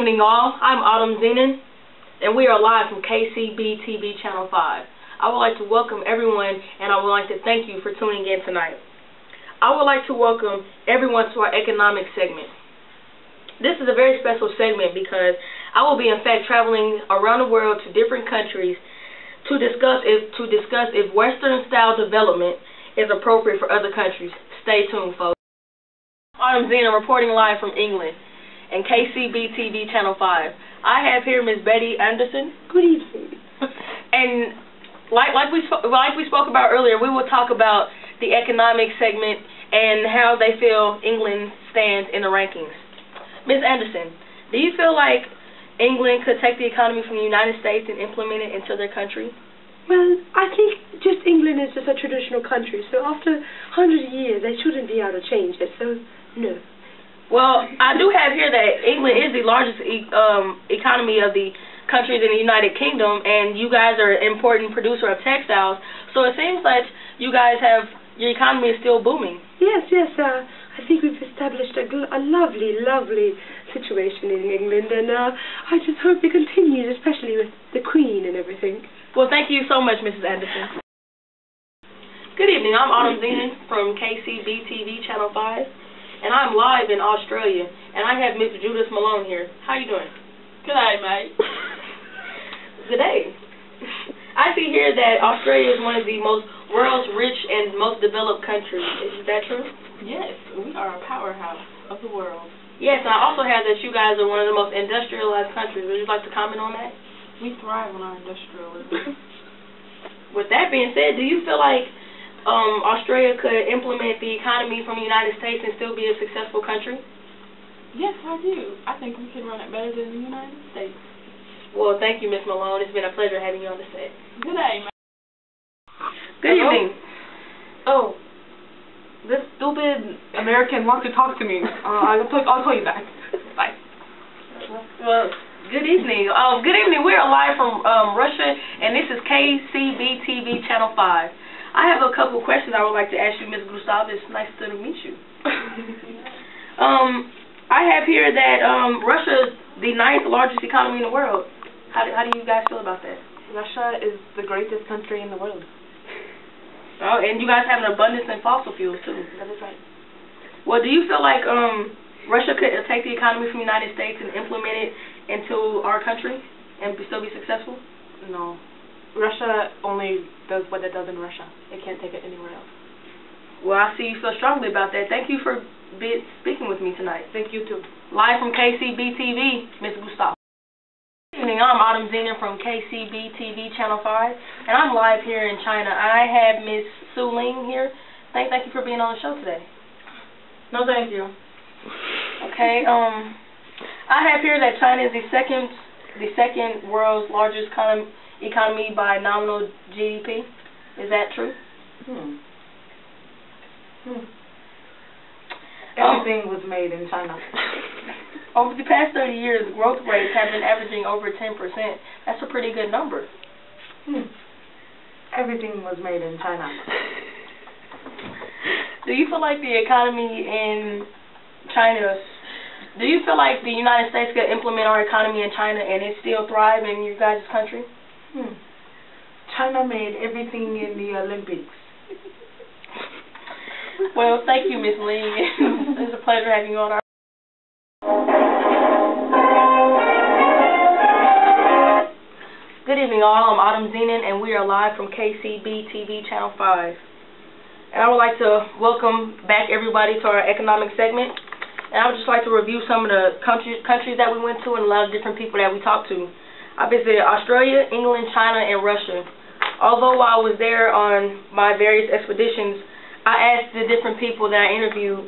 evening, all. I'm Autumn Zenon, and we are live from KCB TV Channel 5. I would like to welcome everyone, and I would like to thank you for tuning in tonight. I would like to welcome everyone to our economic segment. This is a very special segment because I will be, in fact, traveling around the world to different countries to discuss if Western-style development is appropriate for other countries. Stay tuned, folks. Autumn Zenon reporting live from England and KCB TV Channel 5. I have here Miss Betty Anderson. Good evening. And like we spoke about earlier, we will talk about the economic segment and how they feel England stands in the rankings. Miss Anderson, do you feel like England could take the economy from the United States and implement it into their country? Well, I think just England is just a traditional country, so after 100 years they shouldn't be able to change it, so no. Well, I do have here that England is the largest economy of the countries in the United Kingdom, and you guys are an important producer of textiles, so it seems like you guys have, your economy is still booming. Yes, I think we've established a lovely situation in England, and I just hope it continues, especially with the Queen and everything. Well, thank you so much, Mrs. Anderson. Good evening, I'm Autumn Zenon from KCB TV Channel 5. And I'm live in Australia, and I have Miss Judith Malone here. How you doing? Good day, mate. Good day. I see here that Australia is one of the world's rich and most developed countries. Is that true? Yes, we are a powerhouse of the world. Yes, and I also have that you guys are one of the most industrialized countries. Would you like to comment on that? We thrive on our industrialism. With that being said, do you feel like Australia could implement the economy from the United States and still be a successful country? Yes, I do. I think we can run it better than the United States. Well, thank you, Miss Malone. It's been a pleasure having you on the set. Good day, ma'am. Good evening. Oh, this stupid American wants to talk to me. I'll call you back. Bye. Well, good evening. Good evening. We are live from Russia, and this is KCB TV Channel 5. I have a couple questions I would like to ask you, Ms. Gustav. It's nice to meet you. I have here that Russia is the 9th largest economy in the world. How do you guys feel about that? Russia is the greatest country in the world. Oh, and you guys have an abundance in fossil fuels, too. That is right. Well, do you feel like Russia could take the economy from the United States and implement it into our country and still be successful? No. Russia only does what it does in Russia. It can't take it anywhere else. Well, I see you feel strongly about that. Thank you for speaking with me tonight. Thank you, too. Live from KCB TV, Ms. Gustav. Good evening. I'm Autumn Zenon from KCB TV Channel 5, and I'm live here in China. I have Ms. Su Ling here. Thank you for being on the show today. No, thank you. Okay. I have here that China is the second world's largest economy by nominal GDP. Is that true? Everything was made in China. Over the past 30 years, growth rates have been averaging over 10%. That's a pretty good number. Everything was made in China. Do you feel like the economy in China, do you feel like the United States could implement our economy in China and it still thrive in your guys' country? China made everything in the Olympics. Well, thank you, Ms. Lee. It's a pleasure having you on our Good evening, all. I'm Autumn Zenon, and we are live from KCB TV Channel 5. And I would like to welcome back everybody to our economic segment. And I would just like to review some of the countries that we went to and a lot of different people that we talked to. I visited Australia, England, China, and Russia. Although while I was there on my various expeditions, I asked the different people that I interviewed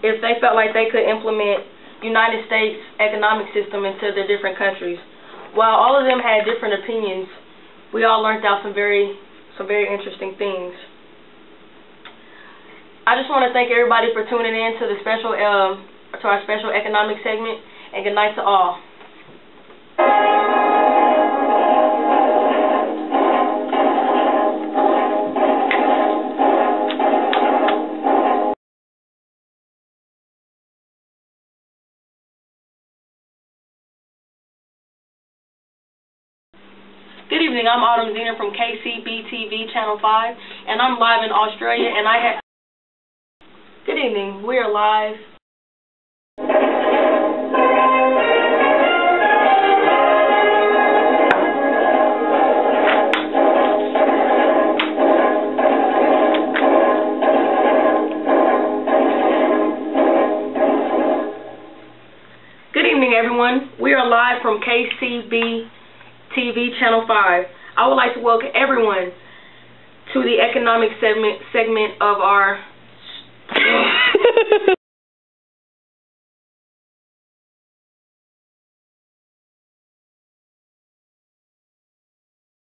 if they felt like they could implement United States economic system into their different countries. While all of them had different opinions, we all learned out some very interesting things. I just want to thank everybody for tuning in to our special economic segment, and good night to all. Good evening, I'm Autumn Zener from KCB-TV Channel 5, and I'm live in Australia, and I have... Good evening, we are live. Good evening, everyone. We are live from KCB-TV Channel 5. I would like to welcome everyone to the economic segment of our